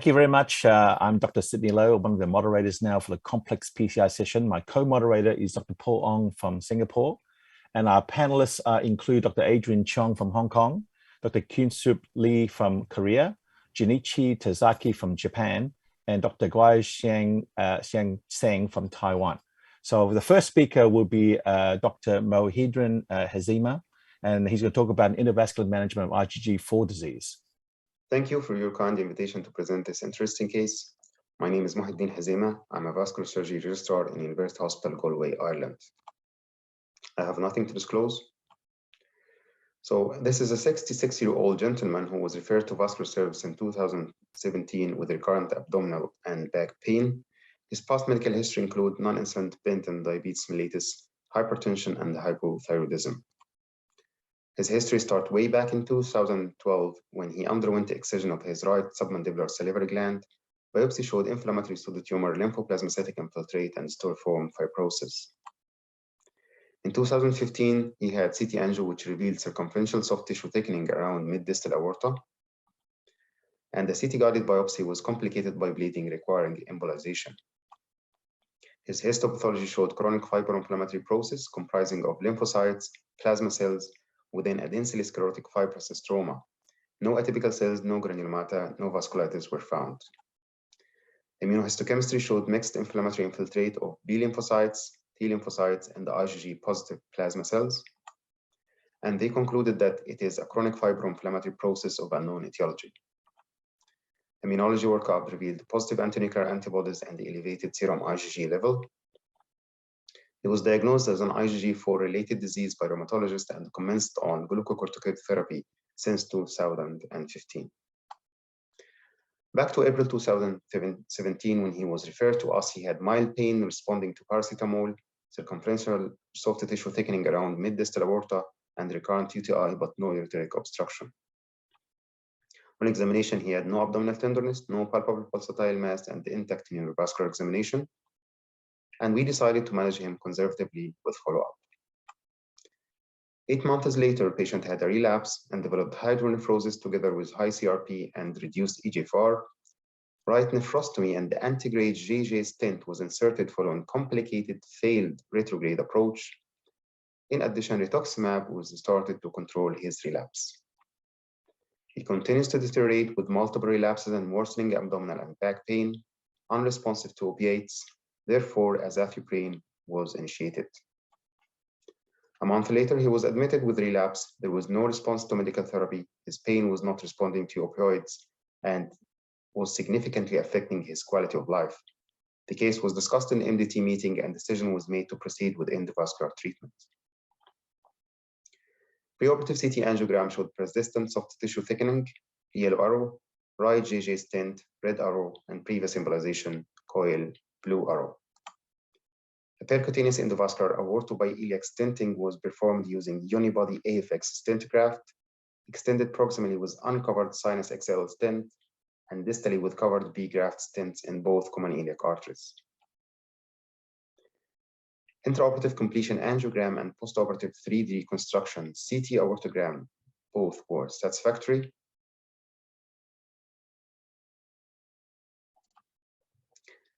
Thank you very much. I'm Dr. Sydney Low, one of the moderators now for the complex PCI session. My co-moderator is Dr. Paul Ong from Singapore. And our panelists include Dr. Adrian Chong from Hong Kong, Dr. Kyun-Sup Lee from Korea, Junichi Tazaki from Japan, and Dr. Guai Xiang Seng from Taiwan. So the first speaker will be Dr. Mohidrin Hazima, and he's going to talk about intravascular management of IgG4 disease. Thank you for your kind invitation to present this interesting case. My name is Mohidrin Hazima. I'm a vascular surgery registrar in University Hospital, Galway, Ireland. I have nothing to disclose. So this is a 66-year-old gentleman who was referred to vascular service in 2017 with recurrent abdominal and back pain. His past medical history include non-insulin dependent diabetes mellitus, hypertension, and hypothyroidism. His history starts way back in 2012 when he underwent the excision of his right submandibular salivary gland. Biopsy showed inflammatory pseudotumor, lymphoplasmacytic infiltrate, and storiform fibrosis. In 2015, he had CT angio, which revealed circumferential soft tissue thickening around mid-distal aorta. And the CT-guided biopsy was complicated by bleeding requiring embolization. His histopathology showed chronic fibroinflammatory process comprising of lymphocytes, plasma cells, within a densely sclerotic fibrous stroma. No atypical cells, no granulomata, no vasculitis were found. Immunohistochemistry showed mixed inflammatory infiltrate of B lymphocytes, T lymphocytes, and the IgG positive plasma cells. And they concluded that it is a chronic fibroinflammatory process of unknown etiology. Immunology workup revealed positive antinuclear antibodies and elevated serum IgG level. He was diagnosed as an IgG4 related disease by rheumatologist and commenced on glucocorticoid therapy since 2015. Back to April 2017, when he was referred to us, he had mild pain responding to paracetamol, circumferential soft tissue thickening around mid-distal aorta, and recurrent UTI, but no ureteric obstruction. On examination, he had no abdominal tenderness, no palpable pulsatile mass, and intact neurovascular examination. And we decided to manage him conservatively with follow-up. 8 months later, the patient had a relapse and developed hydronephrosis together with high CRP and reduced eGFR. Right nephrostomy and the antegrade JJ stent was inserted following complicated failed retrograde approach. In addition, rituximab was started to control his relapse. He continues to deteriorate with multiple relapses and worsening abdominal and back pain, unresponsive to opiates. Therefore, azathioprine was initiated. A month later, he was admitted with relapse. There was no response to medical therapy. His pain was not responding to opioids and was significantly affecting his quality of life. The case was discussed in the MDT meeting and decision was made to proceed with endovascular treatment. Preoperative CT angiogram showed persistent soft tissue thickening, yellow arrow, right JJ stent, red arrow, and previous embolization, coil, blue arrow. A percutaneous endovascular aortobiiliac stenting was performed using unibody AFX stent graft, extended proximally with uncovered sinus XL stent, and distally with covered B graft stents in both common iliac arteries. Intraoperative completion angiogram and postoperative 3D reconstruction CT aortogram both were satisfactory.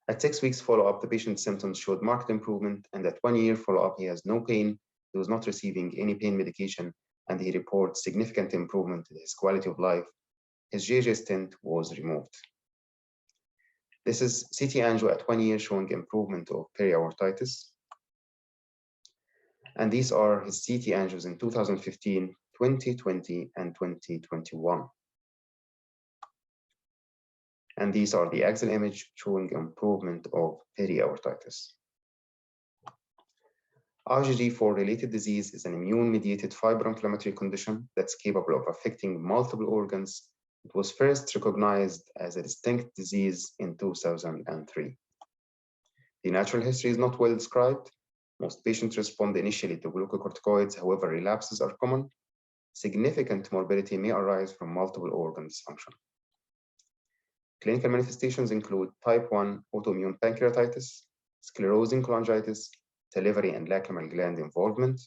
At 6 weeks follow-up, the patient's symptoms showed marked improvement, and at 1 year follow-up, he has no pain, he was not receiving any pain medication, and he reports significant improvement in his quality of life. His JJ stent was removed. This is CT angio at 1 year showing improvement of periaortitis. And these are his CT angios in 2015, 2020, and 2021. And these are the axial image showing improvement of periaortitis. IgG4 related disease is an immune-mediated fibroinflammatory condition that's capable of affecting multiple organs. It was first recognized as a distinct disease in 2003. The natural history is not well described. Most patients respond initially to glucocorticoids, however, relapses are common. Significant morbidity may arise from multiple organ dysfunction. Clinical manifestations include type 1 autoimmune pancreatitis, sclerosing cholangitis, salivary and lacrimal gland involvement,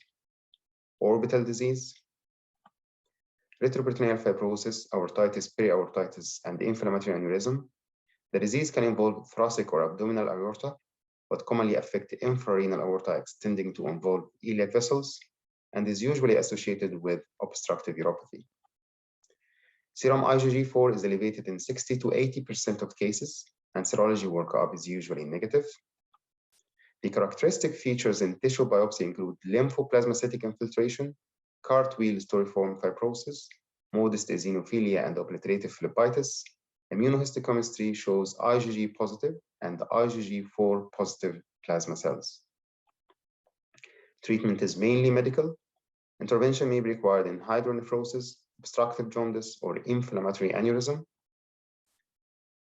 orbital disease, retroperitoneal fibrosis, aortitis, periaortitis, and inflammatory aneurysm, The disease can involve thoracic or abdominal aorta, but commonly affect infrarenal aorta extending to involve iliac vessels, and is usually associated with obstructive uropathy. Serum IgG4 is elevated in 60 to 80% of cases, and serology workup is usually negative. The characteristic features in tissue biopsy include lymphoplasmacytic infiltration, cartwheel storiform fibrosis, modest eosinophilia and obliterative phlebitis. Immunohistochemistry shows IgG positive and IgG4 positive plasma cells. Treatment is mainly medical. Intervention may be required in hydronephrosis, obstructive jaundice, or inflammatory aneurysm.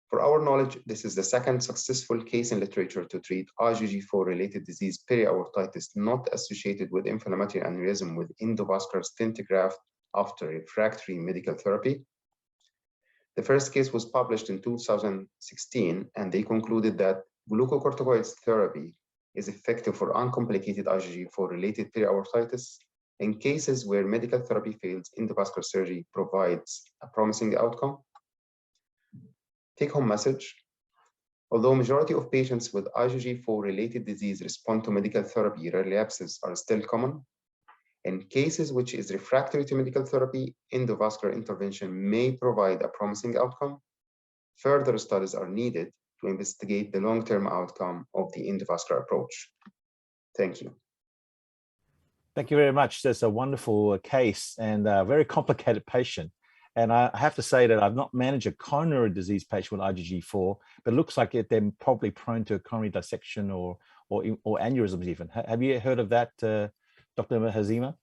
For our knowledge, this is the second successful case in literature to treat IgG4-related disease periaortitis not associated with inflammatory aneurysm with endovascular stent graft after refractory medical therapy. The first case was published in 2016, and they concluded that glucocorticoids therapy is effective for uncomplicated IgG4-related periaortitis. In cases where medical therapy fails, endovascular surgery provides a promising outcome. Take-home message: although majority of patients with IgG4-related disease respond to medical therapy, relapses are still common. In cases which is refractory to medical therapy, endovascular intervention may provide a promising outcome. Further studies are needed to investigate the long-term outcome of the endovascular approach. Thank you. Thank you very much. That's a wonderful case and a very complicated patient. And I have to say that I've not managed a coronary disease patient with IgG4, but it looks like they're probably prone to a coronary dissection or aneurysms even. Have you heard of that, Dr. Hazima?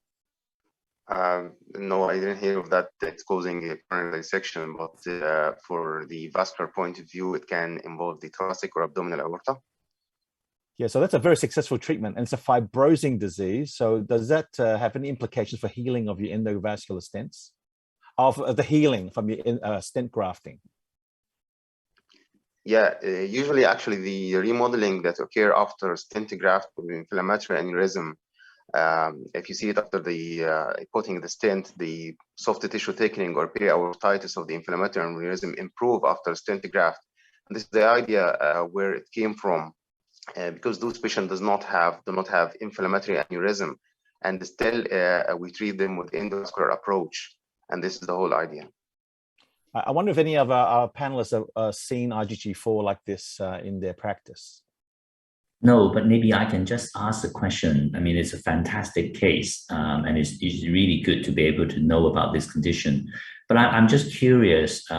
No, I didn't hear of that. It's causing a coronary dissection, but for the vascular point of view, it can involve the thoracic or abdominal aorta. Yeah, so that's a very successful treatment, and it's a fibrosing disease. So does that have any implications for healing of your endovascular stents? Of the healing from your stent grafting? Yeah, usually actually the remodeling that occur after stent graft with inflammatory aneurysm, if you see it after the putting the stent, the soft tissue thickening or periaortitis of the inflammatory aneurysm improve after stent graft. And this is the idea where it came from, because those patients do not have inflammatory aneurysm, and still we treat them with endovascular approach. And this is the whole idea. I wonder if any of our panelists have seen IgG4 like this in their practice. No, but maybe I can just ask the question. I mean, it's a fantastic case, and it's really good to be able to know about this condition. But I'm just curious,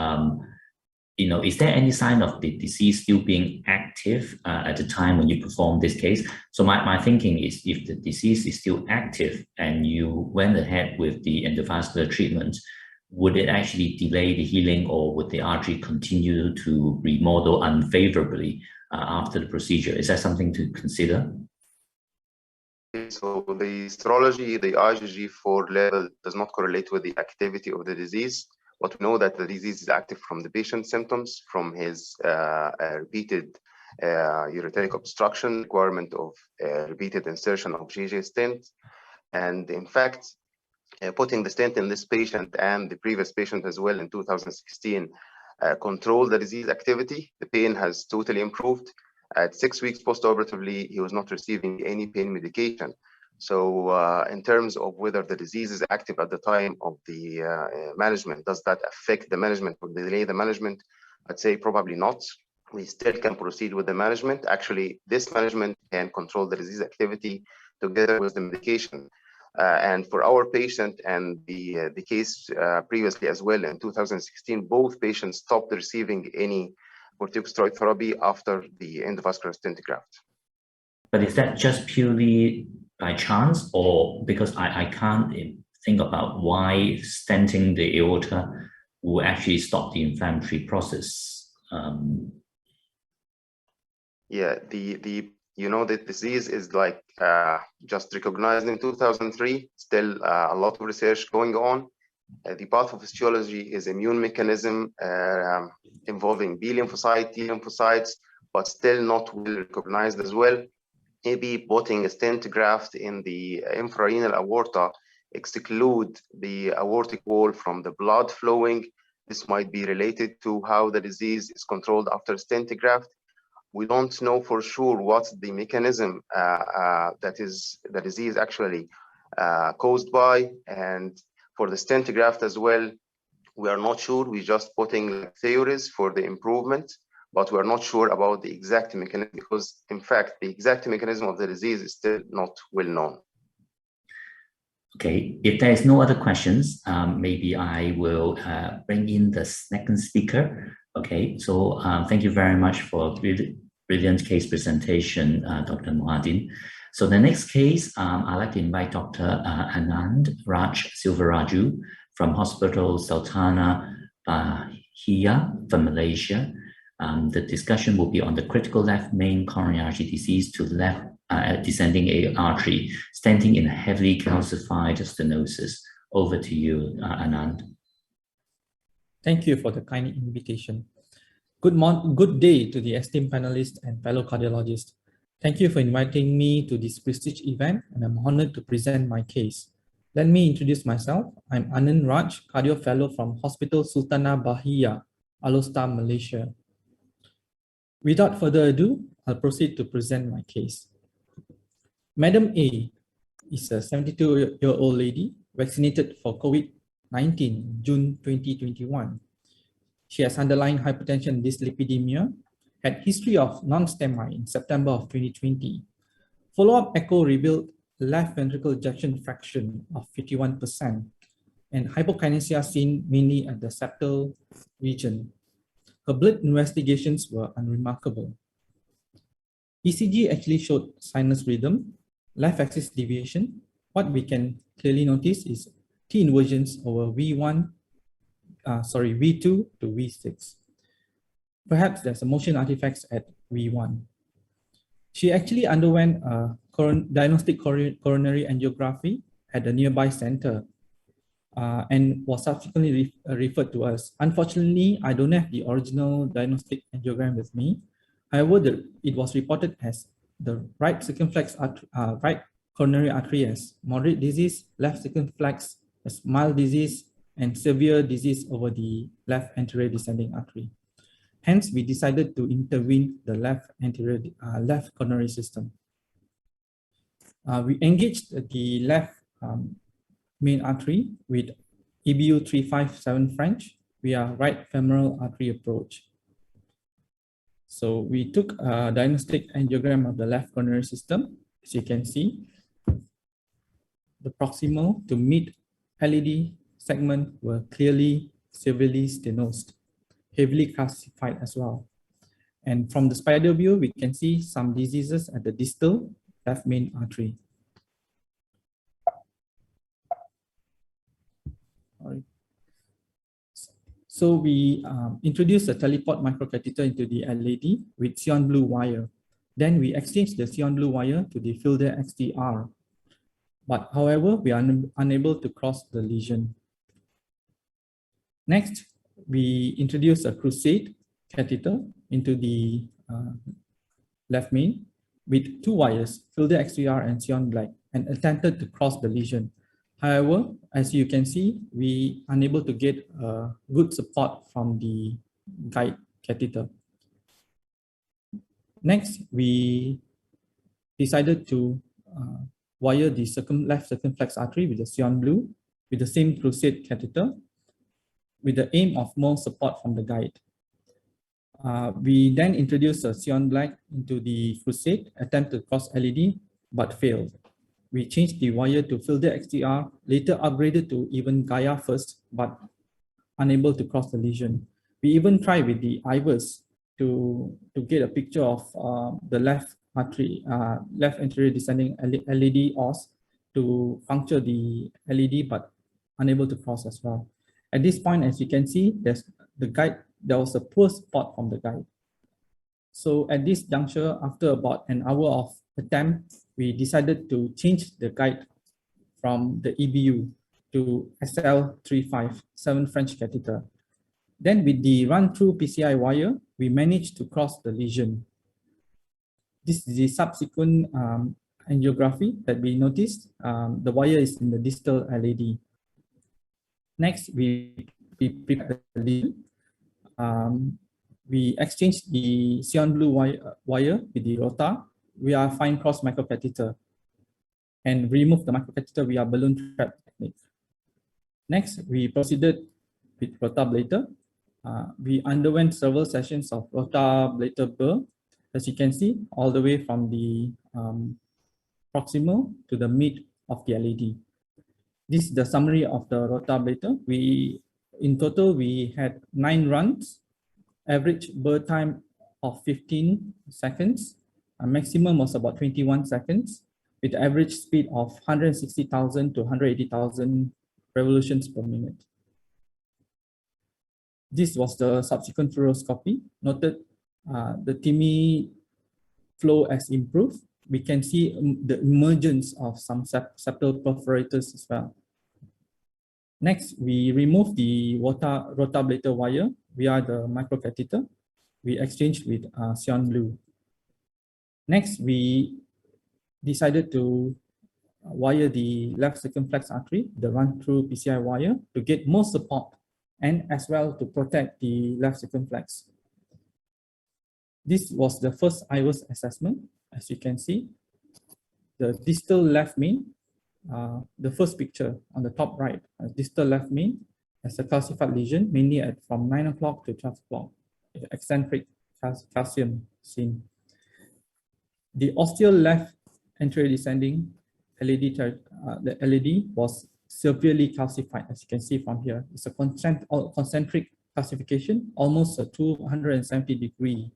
is there any sign of the disease still being active at the time when you perform this case? So my thinking is, if the disease is still active and you went ahead with the endovascular treatment, would it actually delay the healing, or would the artery continue to remodel unfavorably after the procedure? Is that something to consider? So the serology, the IgG4 level does not correlate with the activity of the disease. But we know that the disease is active from the patient's symptoms, from his repeated ureteric obstruction, requirement of repeated insertion of GJ stent. And in fact, putting the stent in this patient and the previous patient as well in 2016 controlled the disease activity. The pain has totally improved. At 6 weeks post-operatively, he was not receiving any pain medication. So in terms of whether the disease is active at the time of the management, does that affect the management or delay the management? I'd say probably not. We still can proceed with the management. Actually, this management can control the disease activity together with the medication. And for our patient and the case previously as well in 2016, both patients stopped receiving any corticosteroid therapy after the endovascular stent graft. But is that just purely by chance, or because I can't think about why stenting the aorta will actually stop the inflammatory process? Yeah, the disease is like just recognized in 2003. Still a lot of research going on. The pathophysiology is immune mechanism involving B lymphocyte, T lymphocytes, but still not well recognized as well. Maybe putting a stent graft in the infrarenal aorta exclude the aortic wall from the blood flowing this might be related to how the disease is controlled after stent graft. We don't know for sure what's the mechanism that is the disease actually caused by. And for the stent graft as well, we are not sure. We're just putting theories for the improvement, but we're not sure about the exact mechanism, because in fact, the exact mechanism of the disease is still not well known. Okay, if there is no other questions, maybe I will bring in the second speaker. Okay, so thank you very much for brilliant case presentation, Dr. Mohideen. So the next case, I'd like to invite Dr. Anand Raj Silvaraju from Hospital Sultana Bahia from Malaysia. The discussion will be on the critical left main coronary artery disease to left descending artery, stenting in a heavily calcified stenosis. Over to you, Anand. Thank you for the kind invitation. Good day to the esteemed panelists and fellow cardiologists. Thank you for inviting me to this prestige event, and I'm honored to present my case. Let me introduce myself. I'm Anand Raj, cardio fellow from Hospital Sultana Bahia, Alostar, Malaysia. Without further ado, I'll proceed to present my case. Madam A is a 72-year-old lady vaccinated for COVID-19 in June 2021. She has underlying hypertension and dyslipidemia, had history of non-STEMI in September of 2020. Follow-up echo revealed left ventricle ejection fraction of 51% and hypokinesia seen mainly at the septal region. Her blood investigations were unremarkable. ECG actually showed sinus rhythm, left axis deviation. What we can clearly notice is T inversions over V2 to V6. Perhaps there's a motion artifacts at V1. She actually underwent a diagnostic coronary angiography at a nearby center and was subsequently referred to us. Unfortunately, I don't have the original diagnostic angiogram with me. However, it was reported as the right circumflex right coronary artery as moderate disease, left circumflex as mild disease, and severe disease over the left anterior descending artery. Hence, we decided to intervene the left anterior left coronary system. We engaged the left main artery with EBU 357 French via right femoral artery approach. So we took a diagnostic angiogram of the left coronary system. As you can see, the proximal to mid LED segment were clearly severely stenosed, heavily calcified as well. And from the spider view, we can see some diseases at the distal left main artery. So we introduced a teleport microcatheter into the LED with cyan blue wire. Then we exchanged the cyan blue wire to the filter XDR. But however, we are unable to cross the lesion. Next, we introduced a crusade catheter into the left main with two wires, filter XDR and cyan black, and attempted to cross the lesion. However, as you can see, we are unable to get good support from the guide catheter. Next, we decided to wire the left circumflex artery with the cyan blue with the same crusade catheter with the aim of more support from the guide. We then introduced a cyan black into the crusade, attempt to cross LED, but failed. We changed the wire to filter XDR, later upgraded to even Gaia first, but unable to cross the lesion. We even tried with the IVUS to get a picture of the left artery, left anterior descending LED os to puncture the LED, but unable to cross as well. At this point, as you can see, there was a poor support from the guide. So at this juncture, after about an hour of attempt, we decided to change the guide from the EBU to SL357 French catheter. Then with the run-through PCI wire, we managed to cross the lesion. This is the subsequent angiography that we noticed. The wire is in the distal LED. Next, we we prepared the lesion. We exchanged the cyan blue wire with the rota via fine cross microcatheter and remove the microcatheter via balloon trap technique. Next, we proceeded with rotablator. We underwent several sessions of rotablator burr, as you can see, all the way from the proximal to the mid of the LED. This is the summary of the rotablator. In total, we had 9 runs, average burr time of 15 seconds. A maximum was about 21 seconds, with average speed of 160,000 to 180,000 revolutions per minute. This was the subsequent fluoroscopy. Noted the TIMI flow has improved. We can see the emergence of some septal perforators as well. Next, we remove the rotablator wire via the microcatheter. We exchanged with cyan blue. Next, we decided to wire the left circumflex artery, the run-through PCI wire, to get more support and as well to protect the left circumflex. This was the first IVUS assessment. As you can see, the distal left main, the first picture on the top right, distal left main has a calcified lesion, mainly from 9 o'clock to 12 o'clock, eccentric calcium seen. The ostial left anterior descending LED, the LED was severely calcified, as you can see from here. It's a concentric calcification, almost a 270-degree,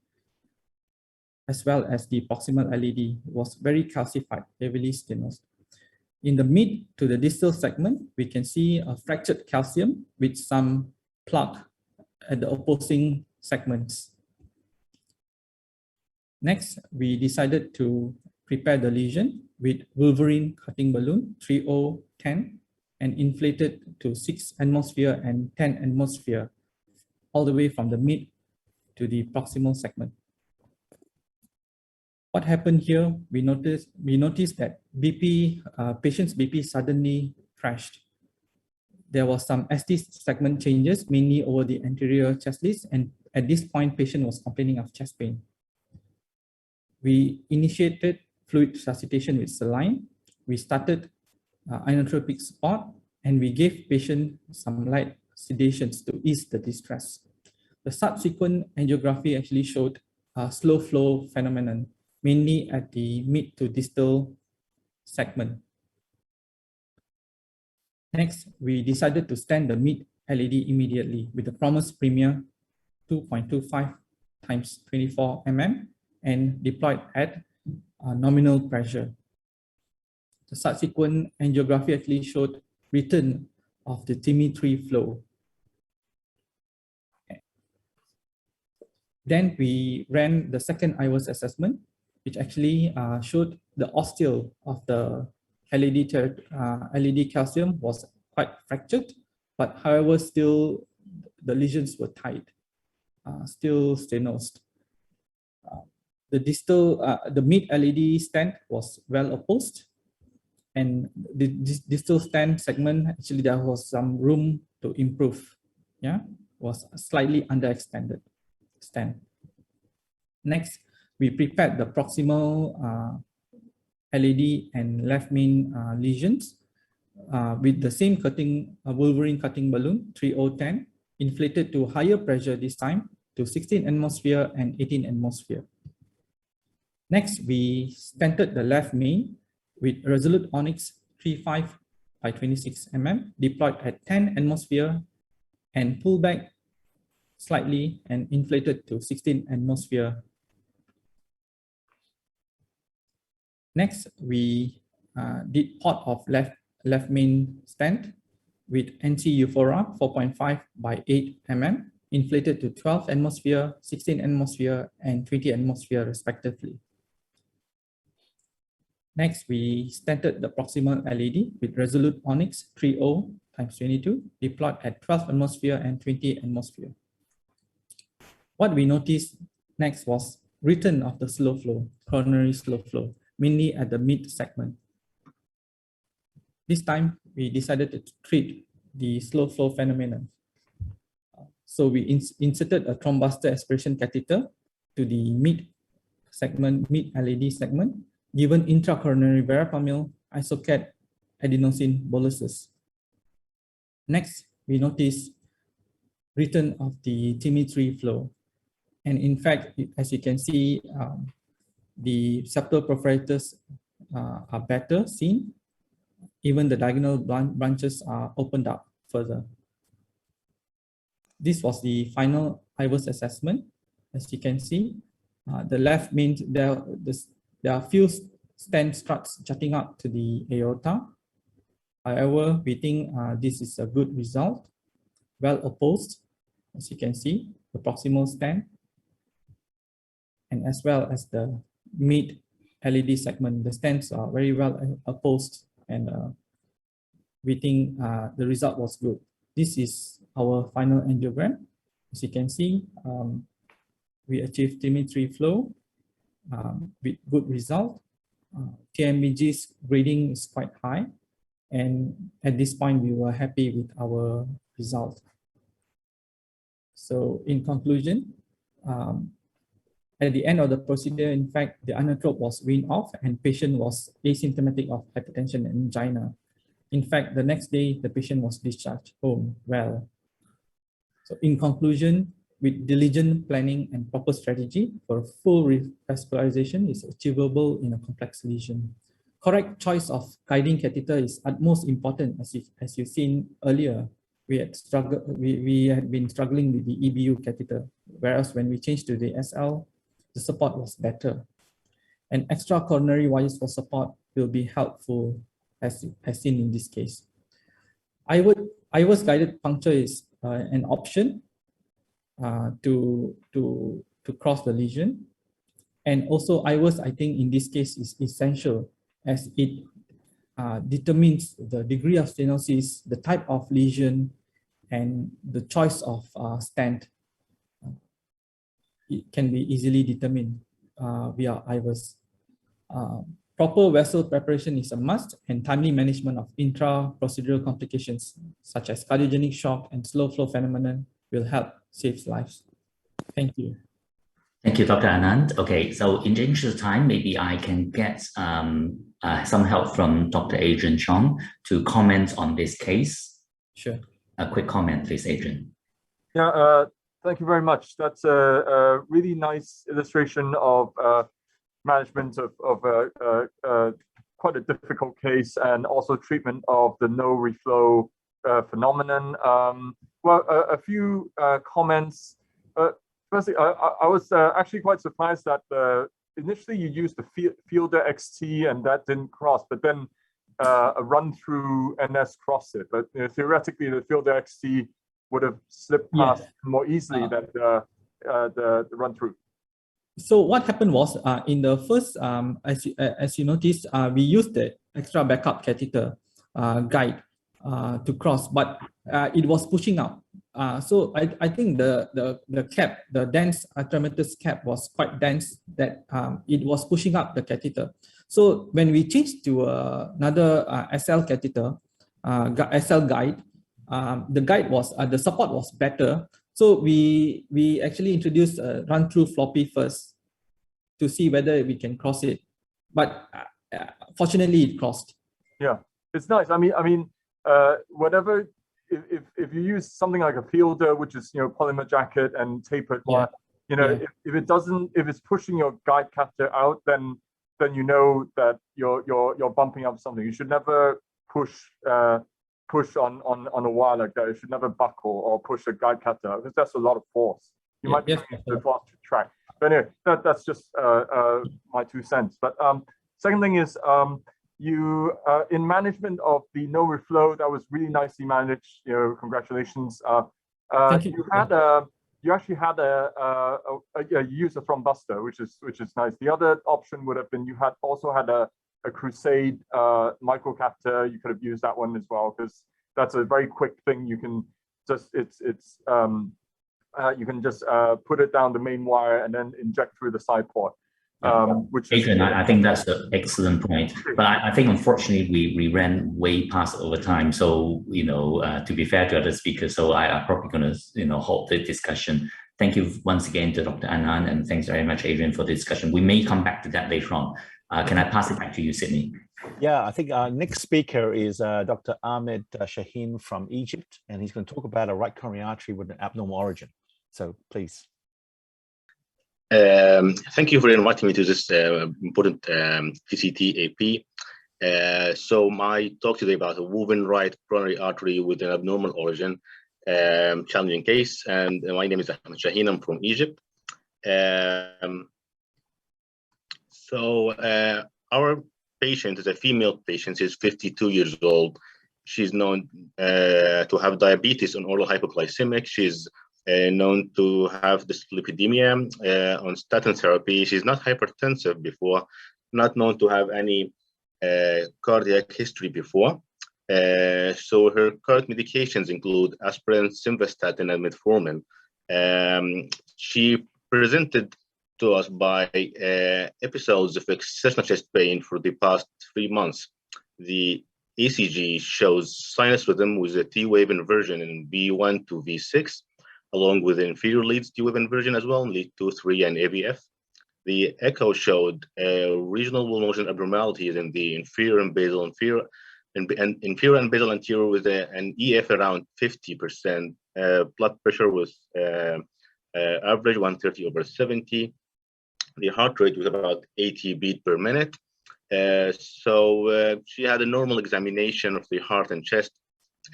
as well as the proximal LED was very calcified, heavily stenosed. In the mid to the distal segment, we can see a fractured calcium with some plaque at the opposing segments. Next, we decided to prepare the lesion with Wolverine cutting balloon 3010 and inflated to 6 atmosphere and 10 atmosphere, all the way from the mid to the proximal segment. What happened here? We noticed that patient's BP suddenly crashed. There was some ST segment changes, mainly over the anterior chest list, and at this point, patient was complaining of chest pain. We initiated fluid resuscitation with saline. We started inotropic support, and we gave patient some light sedations to ease the distress. The subsequent angiography actually showed a slow flow phenomenon, mainly at the mid to distal segment. Next, we decided to stent the mid LED immediately with the Promise Premier 2.25 times 24 mm and deployed at nominal pressure. The subsequent angiography actually showed return of the TIMI3 flow. Then we ran the second IVUS assessment, which actually showed the ostial of the LED calcium was quite fractured, but however, still the lesions were tight, still stenosed. The mid LED stent was well opposed, and the distal stent segment, actually there was some room to improve. Yeah, was slightly underextended stent. Next, we prepared the proximal LED and left main lesions with the same Wolverine cutting balloon 3010, inflated to higher pressure this time to 16 atmosphere and 18 atmosphere. Next, we stented the left main with Resolute Onyx 35 by 26 mm, deployed at 10 atmosphere and pulled back slightly and inflated to 16 atmosphere. Next, we did port of left main stent with NC Euphora 4.5 by 8 mm, inflated to 12 atmosphere, 16 atmosphere, and 20 atmosphere respectively. Next, we stented the proximal LED with Resolute Onyx 30 times 22, deployed at 12 atmosphere and 20 atmosphere. What we noticed next was return of the slow flow, coronary slow flow, mainly at the mid segment. This time, we decided to treat the slow flow phenomenon. So we inserted a thrombustor aspiration catheter to the mid LED segment, given intracoronary verapamil isocat adenosine boluses. Next, we notice return of the TIMI3 flow. And in fact, as you can see, the septal perforators are better seen. Even the diagonal branches are opened up further. This was the final IVUS assessment. As you can see, the left means there are few stent struts jutting up to the aorta. However, we think this is a good result, well opposed, as you can see, the proximal stent, and as well as the mid LED segment. The stents are very well opposed, and we think the result was good. This is our final angiogram. As you can see, we achieved TIMI3 flow with good result. TMBG's grading is quite high, and at this point we were happy with our result. So in conclusion, at the end of the procedure, in fact, the inotrope was weaned off and patient was asymptomatic of hypertension and angina. In fact, the next day, the patient was discharged home well. So in conclusion, with diligent planning and proper strategy for full revascularization is achievable in a complex lesion. Correct choice of guiding catheter is utmost important, as you've seen earlier. We had been struggling with the EBU catheter, whereas when we changed to the SL, the support was better. And extra coronary wires for support will be helpful, as seen in this case. IVUS guided puncture is an option to cross the lesion. And also IVUS, I think in this case, is essential, as it determines the degree of stenosis, the type of lesion, and the choice of stent. It can be easily determined via IVUS. Proper vessel preparation is a must, and timely management of intra-procedural complications such as cardiogenic shock and slow flow phenomenon will help save lives. Thank you. Thank you, Dr. Anand. Okay, so in the interest of time, maybe I can get some help from Dr. Adrian Chong to comment on this case. Sure. A quick comment, please, Adrian. Yeah, thank you very much. That's a really nice illustration of management of quite a difficult case, and also treatment of the no reflow phenomenon. Well, a few comments. Firstly, I was actually quite surprised that initially you used the Fielder XT and that didn't cross, but then a run through NS crossed it. But theoretically, the Fielder XT would have slipped past more easily than the run through. So what happened was, in the first, as you noticed, we used the extra backup catheter guide to cross, but it was pushing out. So I think the cap, the dense tracheostomy cap was quite dense, that it was pushing up the catheter. So when we changed to another SL catheter, SL guide, the guide was, the support was better. So we actually introduced a run through floppy first to see whether we can cross it. But fortunately it crossed. Yeah, it's nice. I mean, whatever, if you use something like a Fielder, which is polymer jacket and tapered wire, if it's pushing your guide catheter out, then you know that you're bumping up something. You should never push on a wire like that. It should never buckle or push a guide catheter, because that's a lot of force. You might be the force to track. But anyway, that's just my 2 cents. But second thing is, you in management of the no reflow, that was really nicely managed. Congratulations. Thank you. You actually had a use a thrombustor, which is nice. The other option would have been you also had a Crusade microcatheter. You could have used that one as well, because that's a very quick thing. You can just you can just put it down the main wire and then inject through the side port. which is. Adrian, I think that's an excellent point. But I think unfortunately we ran way past over time. So to be fair to other speakers, so I'm probably going to halt the discussion. Thank you once again to Dr. Anand, and thanks very much, Adrian, for the discussion. We may come back to that later on. Can I pass it back to you, Sydney? Yeah, I think our next speaker is Dr. Ahmed Shaheen from Egypt, and he's going to talk about a right coronary artery with an abnormal origin. So please. Thank you for inviting me to this important TCTAP. So my talk today about a woven right coronary artery with an abnormal origin, challenging case. And my name is Ahmed Shaheen. I'm from Egypt. Our patient is a female patient. She's 52 years old. She's known to have diabetes and oral hypoglycemic. She's known to have dyslipidemia on statin therapy. She's not hypertensive before, not known to have any cardiac history before. So her current medications include aspirin, simvastatin, and metformin. She presented to us by episodes of exceptional chest pain for the past 3 months. The ECG shows sinus rhythm with a T-wave inversion in V1 to V6, along with inferior leads T-wave inversion as well, lead 2, 3, and AVF. The echo showed regional wall motion abnormalities in the inferior and basal inferior, and inferior and basal anterior with an EF around 50%. Blood pressure was average 130/70. The heart rate was about 80 beats per minute. So she had a normal examination of the heart and chest.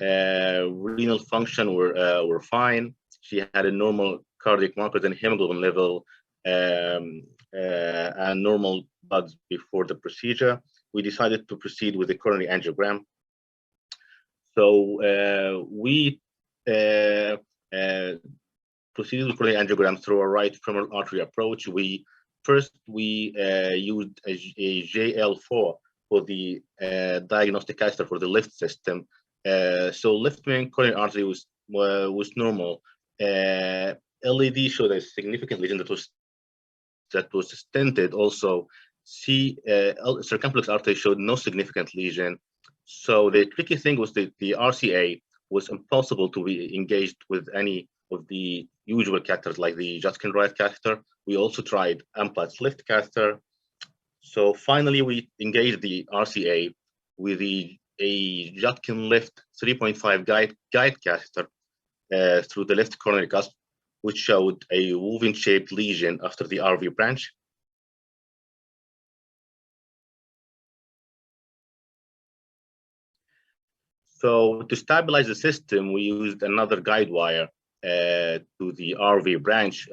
Renal function were fine. She had a normal cardiac markers and hemoglobin level and normal bloods before the procedure. We decided to proceed with the coronary angiogram. So we proceeded with coronary angiogram through a right femoral artery approach. First, we used a JL4 for the diagnostic catheter for the lift system. So left main coronary artery was normal. LED showed a significant lesion that was stented. Also, circumflex artery showed no significant lesion. So the tricky thing was the RCA was impossible to be engaged with any of the usual catheters like the Judkin right catheter. We also tried Amplatz lift catheter. So finally, we engaged the RCA with a Judkin lift 3.5 guide catheter through the left coronary cusp, which showed a woven-shaped lesion after the RV branch. So to stabilize the system, we used another guide wire to the RV branch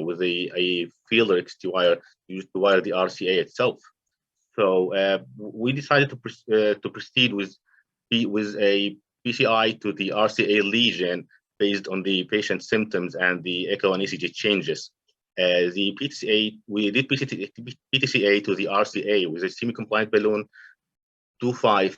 with a feeler XT wire used to wire the RCA itself. So we decided to proceed with a PCI to the RCA lesion based on the patient's symptoms and the echo and ECG changes. The PTCA, we did PTCA to the RCA with a semi-compliant balloon 2.5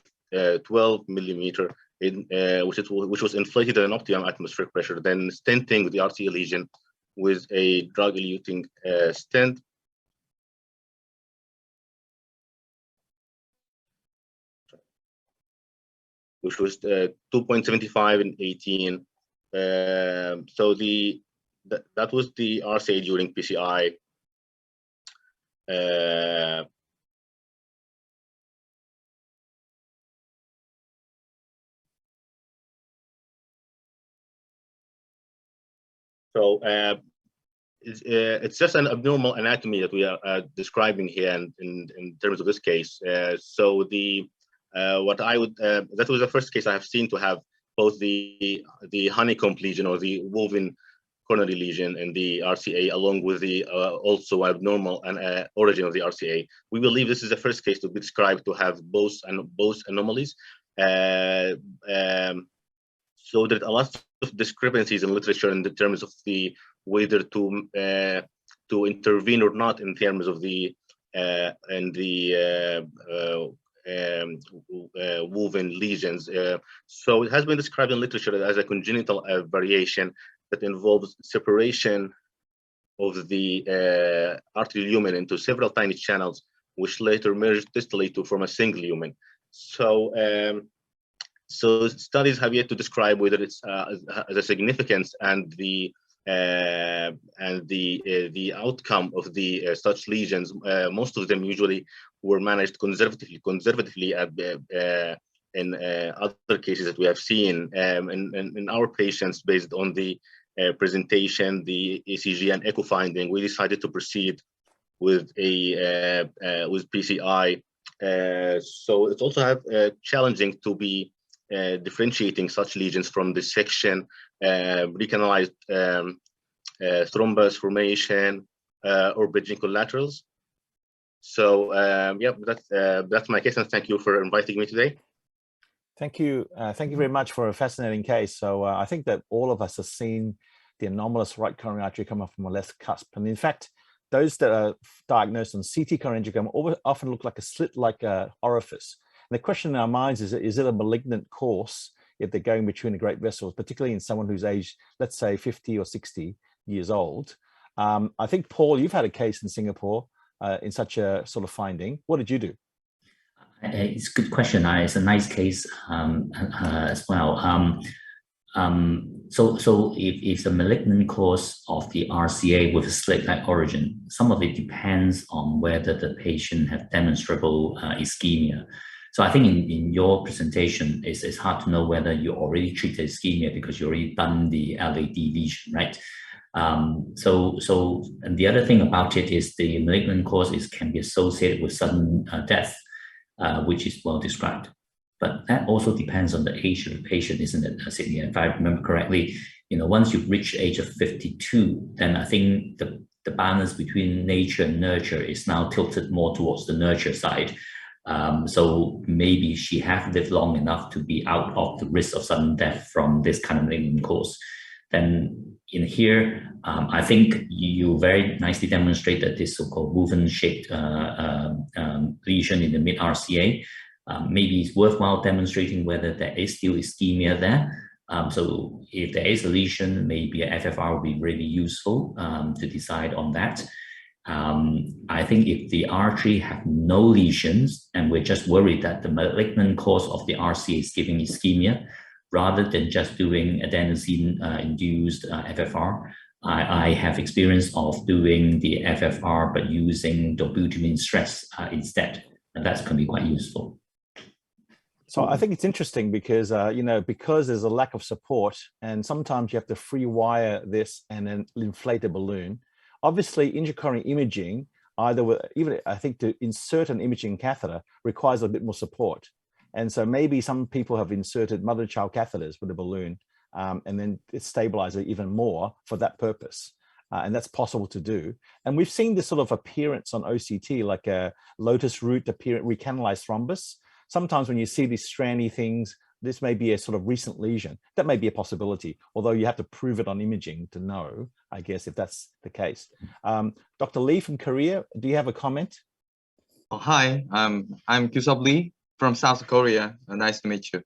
12 millimeter, which was inflated at an optimum atmospheric pressure, then stenting with the RCA lesion with a drug-eluting stent. Which was 2.75 and 18. So that was the RCA during PCI. So it's just an abnormal anatomy that we are describing here in terms of this case. So what I would that was the first case I have seen to have both the honeycomb lesion or the woven coronary lesion in the RCA, along with the also abnormal origin of the RCA. We believe this is the first case to be described to have both anomalies. So there's a lot of discrepancies in literature in the terms of the whether to intervene or not in terms of the woven lesions. So it has been described in literature as a congenital variation that involves separation of the arterial lumen into several tiny channels, which later merged distally to form a single lumen. So, so studies have yet to describe whether it's the significance and the outcome of the such lesions. Most of them usually were managed conservatively in other cases that we have seen in our patients. Based on the presentation, the ECG and echo finding, we decided to proceed with with PCI. So it's also challenging to be differentiating such lesions from dissection, recanalized thrombus formation, or bridging collaterals. So yeah, that's my case, and thank you for inviting me today. Thank you very much for a fascinating case. So I think that all of us have seen the anomalous right coronary artery come up from a left cusp, and in fact, those that are diagnosed on CT coronary angiogram often look like a slit-like orifice. And the question in our minds is it a malignant course if they're going between the great vessels, particularly in someone who's aged, let's say, 50 or 60 years old? I think, Paul, you've had a case in Singapore in such a sort of finding. What did you do? It's a good question. It's a nice case as well. So if it's a malignant cause of the RCA with a slit-like origin, some of it depends on whether the patient has demonstrable ischemia. So I think in your presentation, it's hard to know whether you already treated ischemia because you already done the LAD lesion, right? And the other thing about it is the malignant cause can be associated with sudden death, which is well described. But that also depends on the age of the patient, isn't it, Sydney? If I remember correctly, once you reach the age of 52, then I think the balance between nature and nurture is now tilted more towards the nurture side. So maybe she has lived long enough to be out of the risk of sudden death from this kind of malignant cause. Then in here, I think you very nicely demonstrated this so-called woven-shaped lesion in the mid-RCA. Maybe it's worthwhile demonstrating whether there is still ischemia there. So if there is a lesion, maybe a FFR will be really useful to decide on that. I think if the artery have no lesions and we're just worried that the malignant cause of the RCA is giving ischemia, rather than just doing adenosine-induced FFR, I have experience of doing the FFR but using dobutamine stress instead, and that's going to be quite useful. So I think it's interesting because, because there's a lack of support and sometimes you have to free wire this and then inflate a balloon. Obviously, intracoronary imaging, even I think to insert an imaging catheter requires a bit more support. And so maybe some people have inserted mother-child catheters with a balloon and then it stabilizes it even more for that purpose. And that's possible to do. And we've seen this sort of appearance on OCT, like a lotus root recanalized thrombus. Sometimes when you see these strandy things, this may be a sort of recent lesion. That may be a possibility, although you have to prove it on imaging to know, I guess, if that's the case. Dr. Lee from Korea, do you have a comment? Oh, hi, I'm Kyusub Lee from South Korea. Nice to meet you.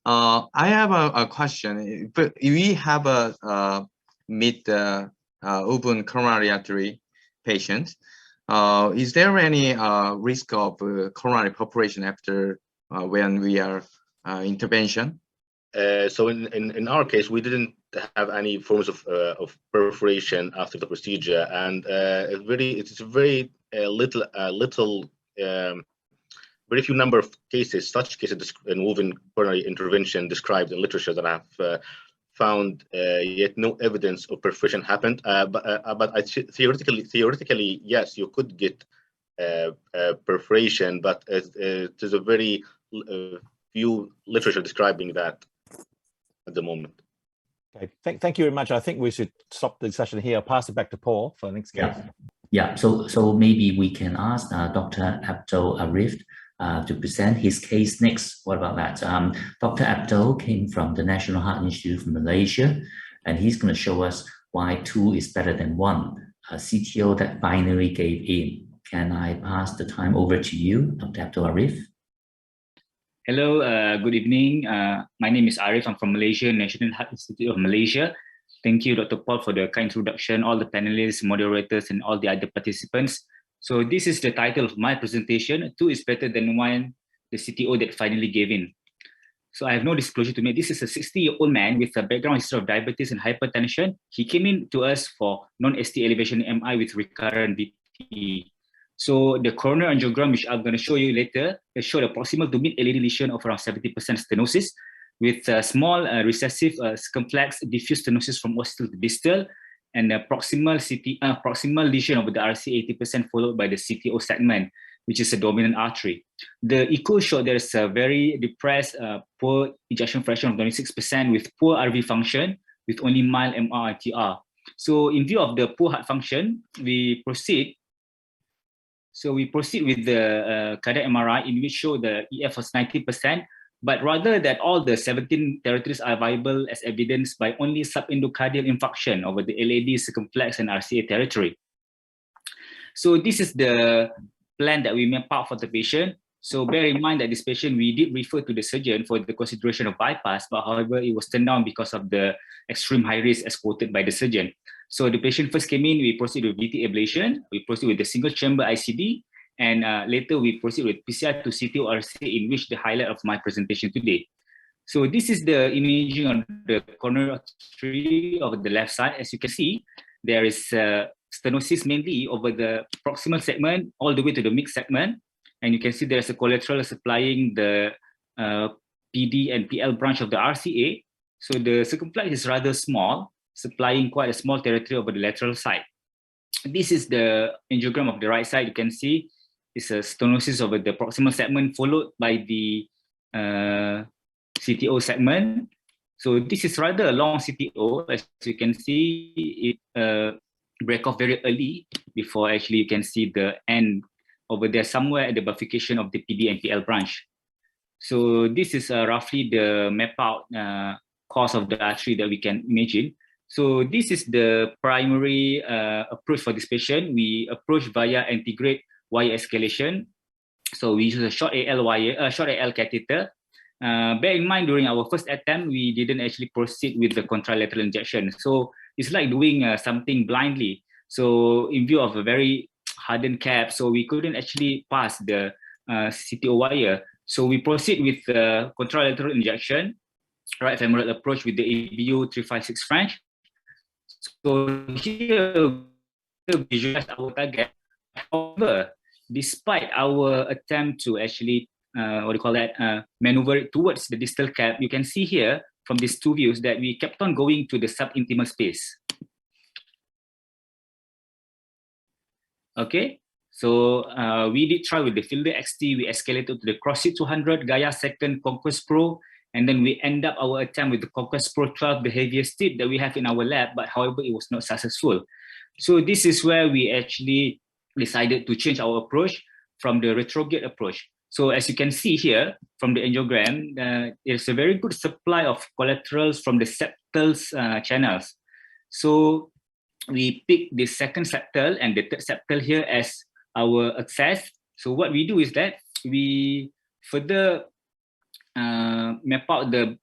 I have a question. If we have a mid-open coronary artery patient, is there any risk of coronary perforation after when we are intervention? So in our case, we didn't have any forms of perforation after the procedure, and it's very very few number of cases, such cases involving coronary intervention described in literature that I've found yet no evidence of perforation happened. But theoretically, yes, you could get perforation, but there's a very few literature describing that at the moment. Okay, thank you very much. I think we should stop the session here. I'll pass it back to Paul for the next case. Yeah. So maybe we can ask Dr. Abdul Arif to present his case next. What about that? Dr. Abdul came from the National Heart Institute of Malaysia, and he's going to show us why 2 is better than 1, a CTO that finally gave in. Can I pass the time over to you, Dr. Abdul Arif? Hello, good evening. My name is Arif. I'm from Malaysia, National Heart Institute of Malaysia. Thank you, Dr. Paul, for the kind introduction, all the panelists, moderators, and all the other participants. So this is the title of my presentation, 2 is better than 1, the CTO that finally gave in. So I have no disclosure to make. This is a 60-year-old man with a background history of diabetes and hypertension. He came in to us for non-ST elevation MI with recurrent BP. So the coronary angiogram, which I'm going to show you later, they show the proximal to mid-LED lesion of around 70% stenosis with a small recessive circumflex diffuse stenosis from occipital to distal, and the proximal lesion of the RC 80% followed by the CTO segment, which is a dominant artery. The echo showed there's a very depressed, poor ejection fraction of 26% with poor RV function with only mild MR and TR. So in view of the poor heart function, we proceed. So we proceed with the cardiac MRI, in which show the EF was 90%, but rather that all the 17 territories are viable as evidenced by only subendocardial infarction over the LAD, circumflex, and RCA territory. So this is the plan that we map out for the patient. So bear in mind that this patient, we did refer to the surgeon for the consideration of bypass, but however, it was turned down because of the extreme high risk as quoted by the surgeon. So the patient first came in, we proceed with VT ablation, we proceed with the single chamber ICD, and later we proceed with PCI to CTO RCA, in which the highlight of my presentation today. So this is the imaging on the coronary artery of the left side. As you can see, there is stenosis mainly over the proximal segment all the way to the mid segment. And you can see there's a collateral supplying the PD and PL branch of the RCA. So the circumflex is rather small, supplying quite a small territory over the lateral side. This is the angiogram of the right side. You can see it's a stenosis over the proximal segment followed by the CTO segment. So this is rather a long CTO. As you can see, it break off very early before actually you can see the end over there somewhere at the bifurcation of the PD and PL branch. So this is roughly the map out course of the artery that we can imagine. So this is the primary approach for this patient. We approach via antegrade wire escalation. So we use a short AL wire, short AL catheter. Bear in mind, during our first attempt, we didn't actually proceed with the contralateral injection. So it's like doing something blindly. So in view of a very hardened cap, so we couldn't actually pass the CTO wire. So we proceed with the contralateral injection, right femoral approach with the ABU 356 French. So here we visualize our target. However, despite our attempt to actually maneuver it towards the distal cap, you can see here from these two views that we kept on going to the subintimal space. Okay, so we did try with the Fielder XT, we escalated to the CrossFit 200, Gaia second, Conquest Pro, and then we end up our attempt with the Conquest Pro 12, the heaviest tip that we have in our lab, but however, it was not successful. So this is where we actually decided to change our approach from the retrograde approach. So as you can see here from the angiogram, there's a very good supply of collaterals from the septals channels. So we pick the second septal and the third septal here as our access. So what we do is that we further map out the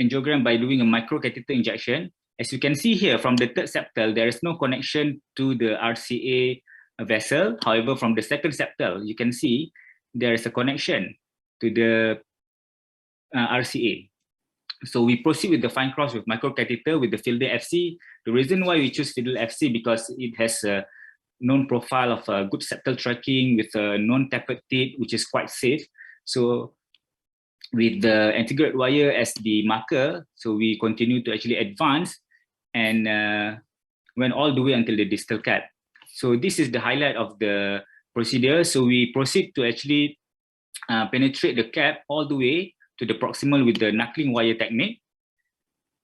angiogram by doing a microcatheter injection. As you can see here from the third septal, there is no connection to the RCA vessel. However, from the second septal, you can see there is a connection to the RCA. So we proceed with the fine cross with microcatheter with the Fielder FC. The reason why we choose Fielder FC because it has a known profile of good septal tracking with a non-tapered tip, which is quite safe. So with the antegrade wire as the marker, so we continue to actually advance and went all the way until the distal cap. So this is the highlight of the procedure. So we proceed to actually penetrate the cap all the way to the proximal with the knuckling wire technique.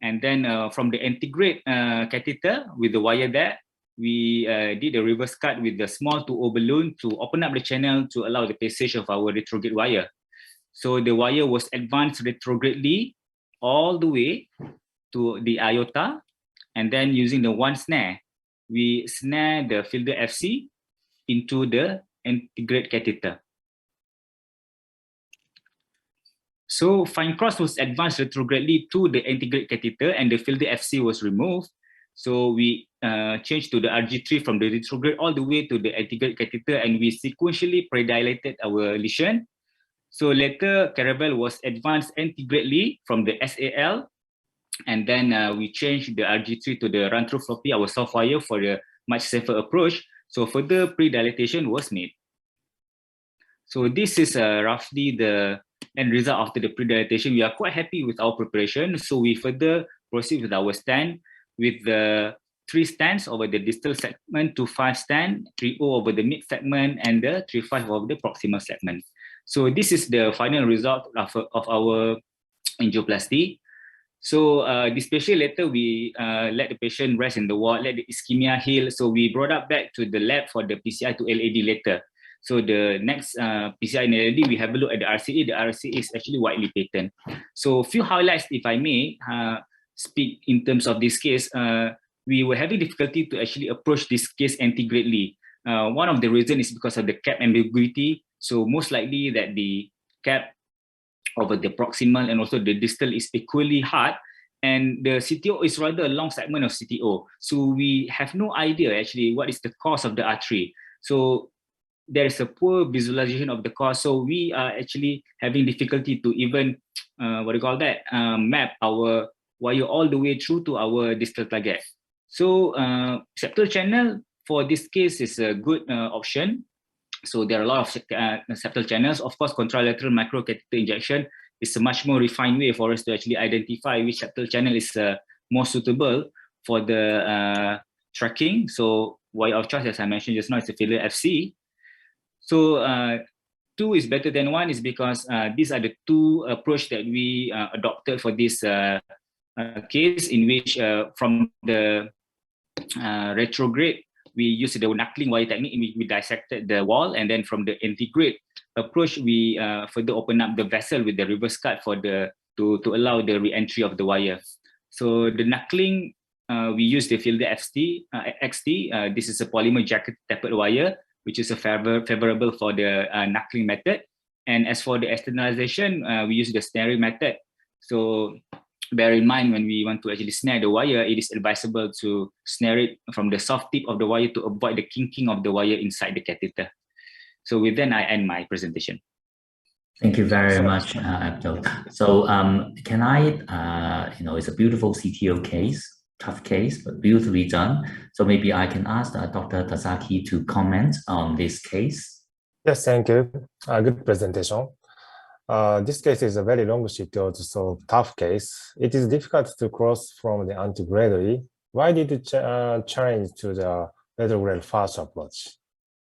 And then from the antegrade catheter with the wire there, we did a reverse cut with the small 2O balloon to open up the channel to allow the passage of our retrograde wire. So the wire was advanced retrogradely all the way to the aorta. And then using the one snare, we snare the Fielder FC into the antegrade catheter. So fine cross was advanced retrogradely to the antegrade catheter and the filter FC was removed. So we changed to the RG3 from the retrograde all the way to the antegrade catheter, and we sequentially predilated our lesion. So later Caravel was advanced antegradely from the SAL, and then we changed the RG3 to the run-through floppy, our soft wire, for the much safer approach. So further predilatation was made. So this is roughly the end result after the predilatation. We are quite happy with our preparation. So we further proceed with our stand with the 3 stands over the distal segment, 2-5 stand, 3-0 over the mid segment, and the 3-5 over the proximal segment. So this is the final result of our angioplasty. So this patient, later we let the patient rest in the ward, let the ischemia heal. So we brought up back to the lab for the PCI to LAD later. So the next PCI and LAD, we have a look at the RCA. The RCA is actually widely patent. So a few highlights, if I may speak in terms of this case. We were having difficulty to actually approach this case antegradely. One of the reasons is because of the cap ambiguity. So most likely that the cap over the proximal and also the distal is equally hard, and the CTO is rather a long segment of CTO. So we have no idea actually what is the cause of the artery. So there is a poor visualization of the cause. So we are actually having difficulty to even map our wire all the way through to our distal target. So septal channel for this case is a good option. So there are a lot of septal channels. Of course, contralateral microcatheter injection is a much more refined way for us to actually identify which septal channel is more suitable for the tracking. So wire of choice, as I mentioned just now, is the failure FC. So 2 is better than 1 is because these are the 2 approach that we adopted for this case, in which from the retrograde, we used the knuckling wire technique in which we dissected the wall, and then from the antegrade approach, we further open up the vessel with the reverse cut for the to allow the re-entry of the wire. So the knuckling, we use the Fielder XT. This is a polymer jacket tapered wire, which is a favorable for the knuckling method. And as for the externalization, we use the snaring method. So bear in mind, when we want to actually snare the wire, it is advisable to snare it from the soft tip of the wire to avoid the kinking of the wire inside the catheter. So with that, I end my presentation. Thank you very much, Abdul. So can I, it's a beautiful CTO case, tough case, but beautifully done. So maybe I can ask Dr. Tazaki to comment on this case. Yes, thank you. Good presentation. This case is a very long CTO, so tough case. It is difficult to cross from the antegrade. Why did you change to the retrograde fast approach?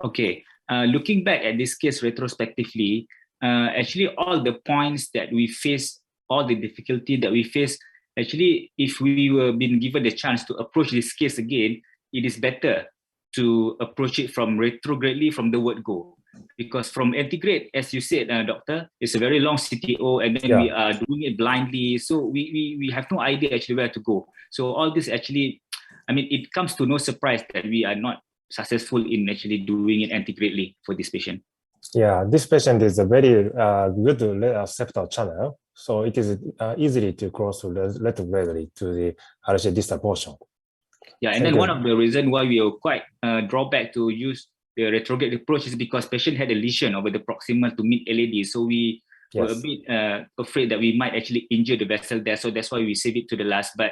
Okay, looking back at this case retrospectively, actually all the points that we face, all the difficulty that we face, actually, if we were being given the chance to approach this case again, it is better to approach it from retrogradely from the word go. Because from antegrade, as you said, doctor, it's a very long CTO, and then we are doing it blindly. So we have no idea actually where to go. So all this actually, I mean, it comes to no surprise that we are not successful in actually doing it antegradely for this patient. Yeah, this patient is a very good septal channel. So it is easily to cross retrogradely to the RCA distal portion. Yeah, and then one of the reasons why we are quite drawback to use the retrograde approach is because patient had a lesion over the proximal to mid LAD. So we were a bit afraid that we might actually injure the vessel there. So that's why we saved it to the last. But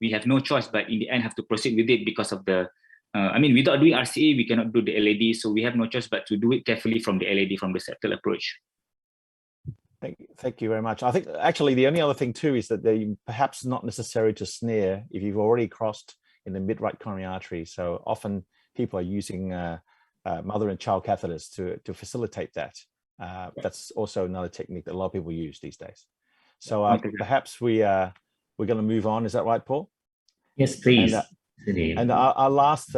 we have no choice, but in the end have to proceed with it because of the, I mean, without doing RCA, we cannot do the LAD. So we have no choice but to do it carefully from the LAD, from the septal approach. Thank you very much. I think actually the only other thing too is that they perhaps not necessary to snare if you've already crossed in the mid-right coronary artery. So often people are using mother and child catheters to facilitate that. That's also another technique that a lot of people use these days. So perhaps we're going to move on. Is that right, Paul? Yes, please. And our last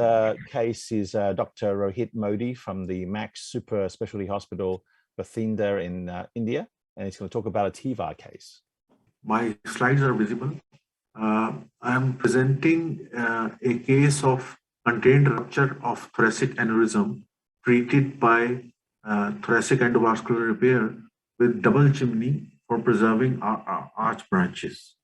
case is Dr. Rohit Modi from the Max Super Specialty Hospital, Bathinda in India. And he's going to talk about a TIVA case. My slides are visible. I am presenting a case of contained rupture of thoracic aneurysm treated by thoracic endovascular repair with double chimney for preserving our arch branches.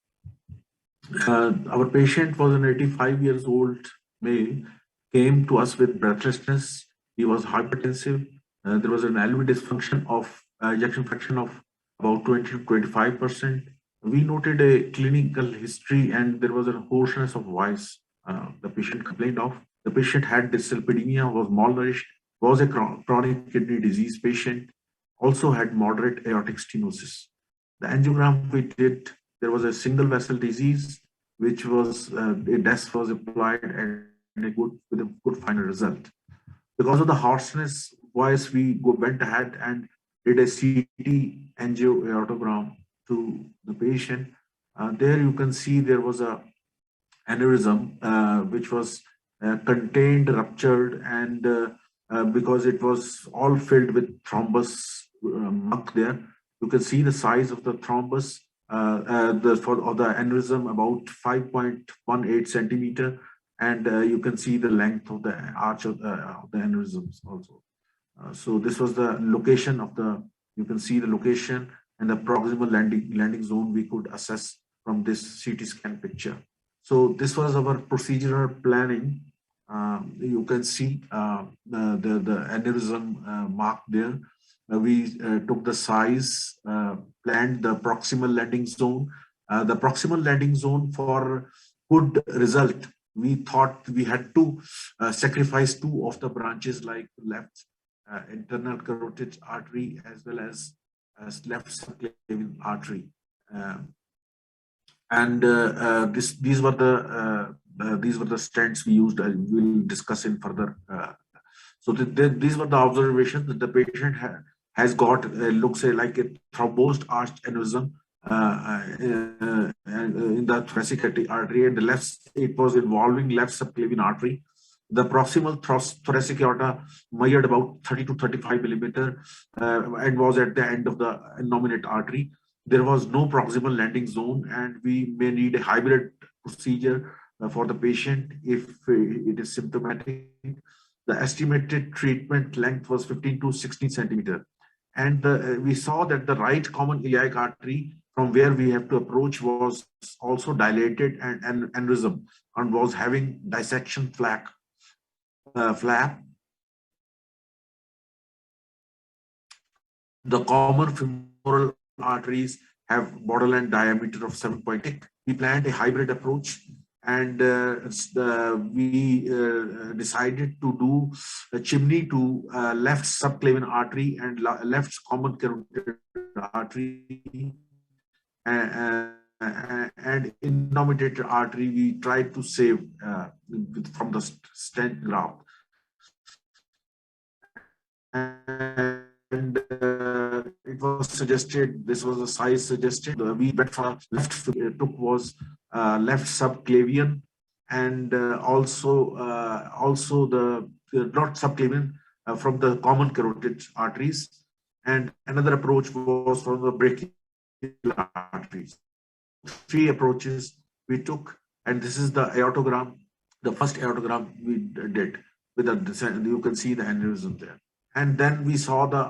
Our patient was an 85 years old male, came to us with breathlessness. He was hypertensive. There was an LV dysfunction of ejection fraction of about 20 to 25%. We noted a clinical history and there was a hoarseness of voice the patient complained of. The patient had dyslipidemia, was malnourished, was a chronic kidney disease patient, also had moderate aortic stenosis. The angiogram we did, there was a single vessel disease, which was a DES was applied and with a good final result. Because of the hoarseness voice, we went ahead and did a CT angioaortogram to the patient. There you can see there was a aneurysm which was contained, ruptured, and because it was all filled with thrombus muck there. You can see the size of the thrombus of the aneurysm about 5.18 centimeter, and you can see the length of the arch of the aneurysms also. So this was the location of the. You can see the location and the proximal landing zone we could assess from this CT scan picture. So this was our procedural planning. You can see the aneurysm mark there. We took the size, planned the proximal landing zone. The proximal landing zone for good result, we thought we had to sacrifice two of the branches like left internal carotid artery as well as left subclavian artery. These were the stents we used. We'll discuss in further. So these were the observations that the patient has got looks like a thrombosed arch aneurysm in the thoracic artery, and the left it was involving left subclavian artery. The proximal thoracic aorta measured about 30 to 35 millimeter and was at the end of the innominate artery. There was no proximal landing zone, and we may need a hybrid procedure for the patient if it is symptomatic. The estimated treatment length was 15 to 16 centimeter. And we saw that the right common iliac artery from where we have to approach was also dilated and aneurysm and was having dissection flap. The common femoral arteries have borderline diameter of 7.8. We planned a hybrid approach, and we decided to do a chimney to left subclavian artery and left common carotid artery, and innominated artery we tried to save from the stent graft. And it was suggested, this was the size suggested. We went for left, took was left subclavian, and also the not subclavian from the common carotid arteries, and another approach was from the brachial arteries. Three approaches we took, and this is the aortogram, the first aortogram we did with the, you can see the aneurysm there. And then we saw the,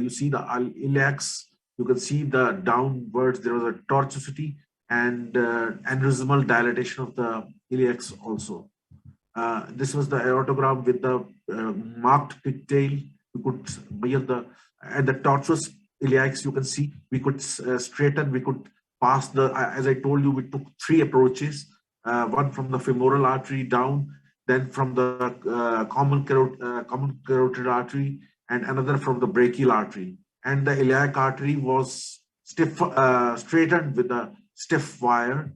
you see the iliacs, you can see the downwards, there was a tortuosity and aneurysmal dilatation of the iliacs also. This was the aortogram with the marked pigtail. We could measure the, and the tortuous iliacs, you can see, we could straighten, we could pass the, as I told you, we took three approaches, one from the femoral artery down, then from the common carotid artery, and another from the brachial artery. And the iliac artery was stiff, straightened with a stiff wire.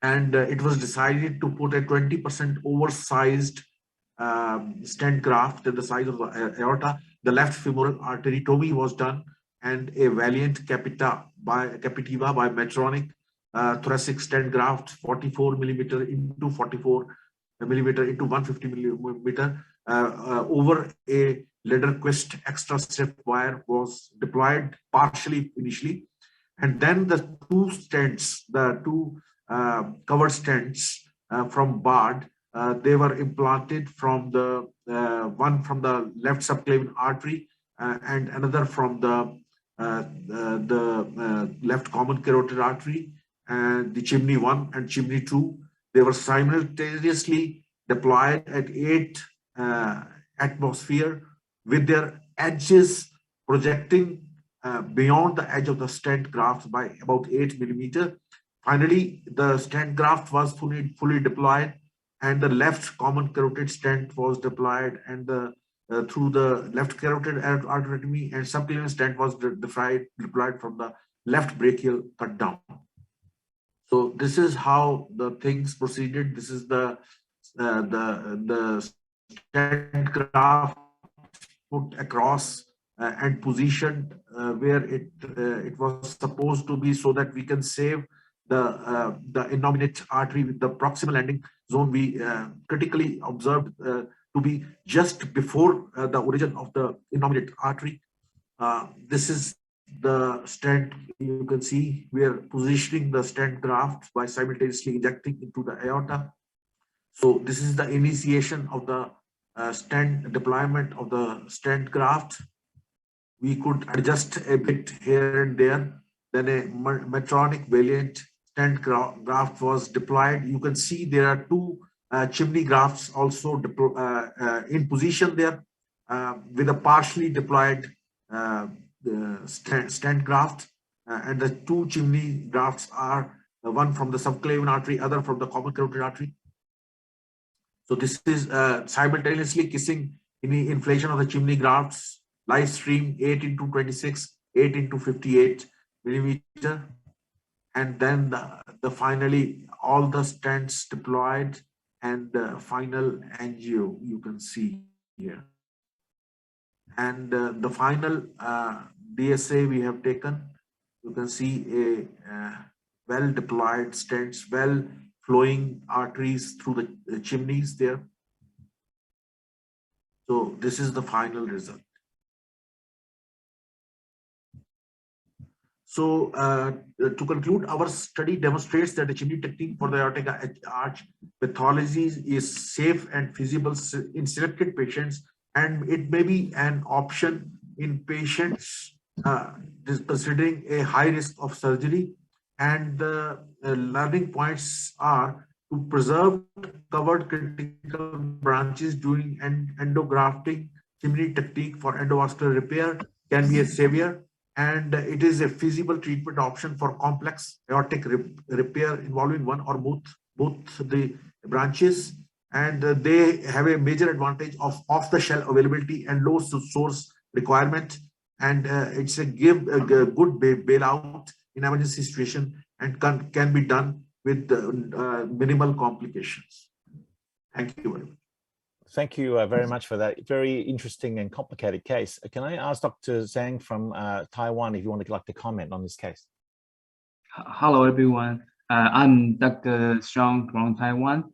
And it was decided to put a 20% oversized stent graft at the size of the aorta. The left femoral arteriotomy was done, and a Valiant Capitiva by Medtronic thoracic stent graft, 44 millimeter into 44 millimeter into 150 millimeter over a Lederquist extra stiff wire was deployed partially initially, and then the two stents, the two covered stents from Bard, they were implanted from the one from the left subclavian artery and another from the the left common carotid artery, and the chimney 1 and chimney 2. They were simultaneously deployed at 8 atmosphere with their edges projecting beyond the edge of the stent graft by about 8 millimeter. Finally, the stent graft was fully deployed, and the left common carotid stent was deployed, and through the left carotid artery, and subclavian stent was deployed from the left brachial cut down. So this is how the things proceeded. This is the stent graft put across and positioned where it was supposed to be, so that we can save the innominate artery with the proximal landing zone. We critically observed to be just before the origin of the innominate artery. This is the stent. You can see we are positioning the stent graft by simultaneously injecting into the aorta. So this is the initiation of the stent deployment of the stent graft. We could adjust a bit here and there. Then a Medtronic Valiant stent graft was deployed. You can see there are 2 chimney grafts also in position there with a partially deployed stent graft, and the 2 chimney grafts are one from the subclavian artery, other from the common carotid artery. So this is simultaneously kissing in the inflation of the chimney grafts, live stream 8 into 26, 8 into 58 millimeter, and then the finally all the stents deployed, and the final angio you can see here, and the final DSA we have taken. You can see a well deployed stents, well flowing arteries through the chimneys there. So this is the final result. So to conclude, our study demonstrates that the chimney technique for the aortic arch pathology is safe and feasible in selected patients, and it may be an option in patients considering a high risk of surgery. And the learning points are to preserve covered critical branches during endografting. Chimney technique for endovascular repair can be a savior, and it is a feasible treatment option for complex aortic repair involving one or both the branches. And they have a major advantage of off-the-shelf availability and low source requirement. And it's a good bailout in emergency situation, and can be done with minimal complications. Thank you very much. Thank you very much for that very interesting and complicated case. Can I ask Dr. Zhang from Taiwan if you want to like to comment on this case? Hello, everyone. I'm Dr. Xiang from Taiwan.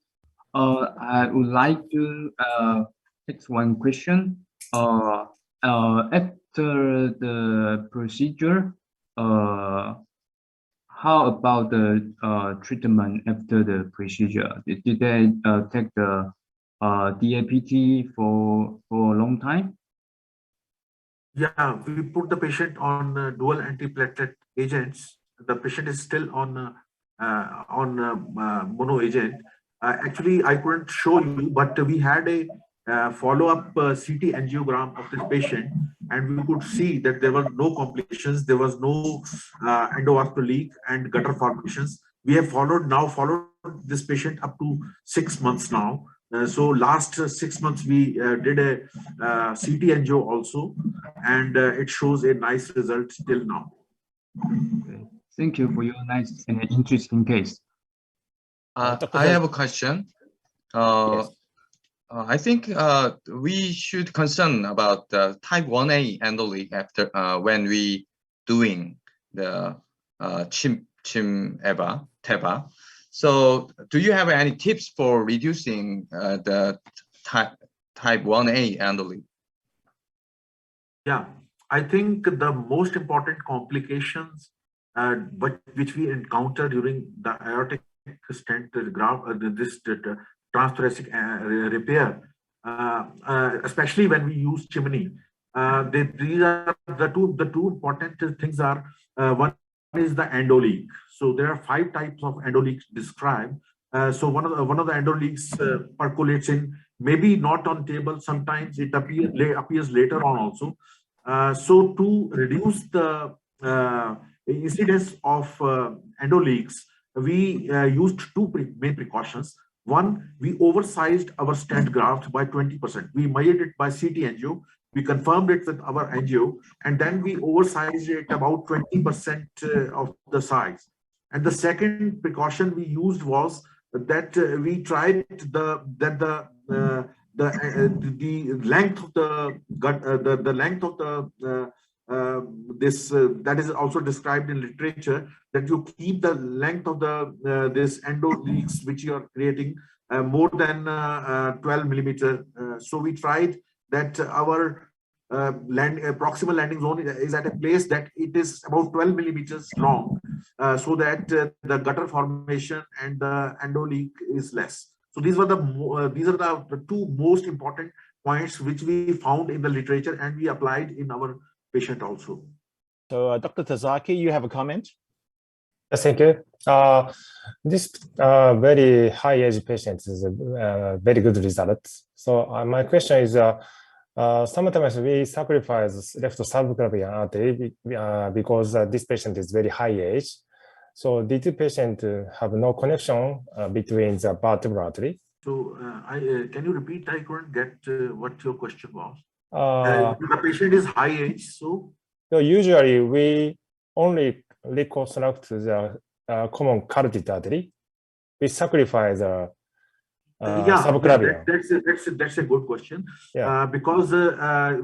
I would like to ask one question. After the procedure, how about the treatment after the procedure? Did they take the DAPT for a long time? Yeah, we put the patient on dual antiplatelet agents. The patient is still on mono agent. Actually, I couldn't show you, but we had a follow-up CT angiogram of this patient, and we could see that there were no complications. There was no endovascular leak and gutter formations. We have followed this patient up to 6 months now. So last 6 months we did a CT angio also, and it shows a nice result till now. Okay. Thank you for your nice and interesting case. I have a question. Yes. I think we should concern about the type 1A endoleak after when we doing the TCTAP. So do you have any tips for reducing the type 1A endoleak? Yeah, I think the most important complications which we encounter during the aortic stent transthoracic repair, especially when we use chimney, These are the two important things are one is the endoleak. So there are 5 types of endoleaks described. So one of the endoleaks percolates in, maybe not on table. Sometimes it appears later on also. So to reduce the incidence of endoleaks, we used 2 main precautions. One, we oversized our stent graft by 20%. We measured it by CT angio. We confirmed it with our angio, and then we oversized it about 20% of the size. And the second precaution we used was that we tried the length of the length of the that is also described in literature, that you keep the length of the this endoleaks which you are creating more than 12 millimeter. So we tried that our proximal landing zone is at a place that it is about 12 millimeters long, so that the gutter formation and the endoleak is less. So these are the 2 most important points which we found in the literature and we applied in our patient also. So Dr. Tazaki, you have a comment? Yes, thank you. This very high age patient is a very good result. So my question is, sometimes we sacrifice left subclavian artery because this patient is very high age. So did the patient have no connection between the vertebral artery? So can you repeat? I couldn't get what your question was. The patient is high age, so usually we only reconstruct the common carotid artery. We sacrifice the subclavian. That's a good question. Yeah. Because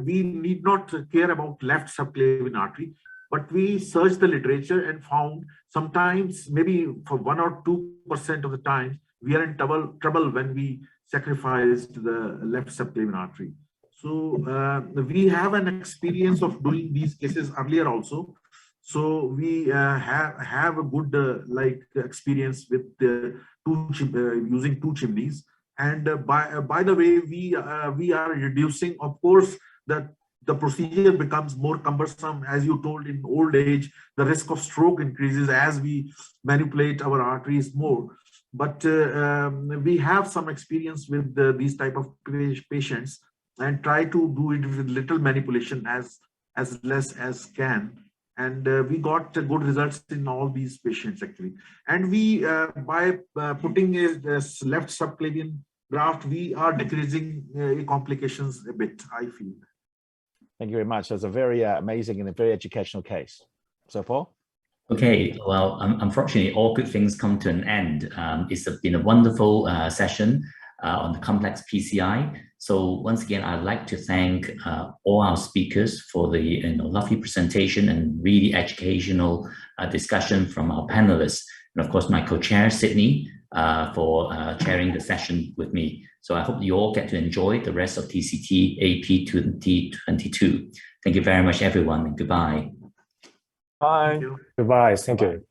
we need not care about left subclavian artery, but we searched the literature and found sometimes, maybe for 1 or 2% of the time, we are in trouble when we sacrificed the left subclavian artery. So we have an experience of doing these cases earlier also. So we have a good experience with using 2 chimneys. And by the way, we are reducing, of course, the procedure becomes more cumbersome. As you told, in old age, the risk of stroke increases as we manipulate our arteries more. But we have some experience with these type of patients and try to do it with little manipulation as less as can. And we got good results in all these patients actually. And we, by putting a left subclavian graft, we are decreasing complications a bit, I feel. Thank you very much. That's a very amazing and a very educational case. So Paul? Okay, well, unfortunately, all good things come to an end. It's been a wonderful session on the complex PCI. So once again, I'd like to thank all our speakers for the lovely presentation and really educational discussion from our panelists. And of course, my co-chair, Sydney, for chairing the session with me. So I hope you all get to enjoy the rest of TCTAP 2022. Thank you very much, everyone, and goodbye. Bye. Goodbye. Thank you.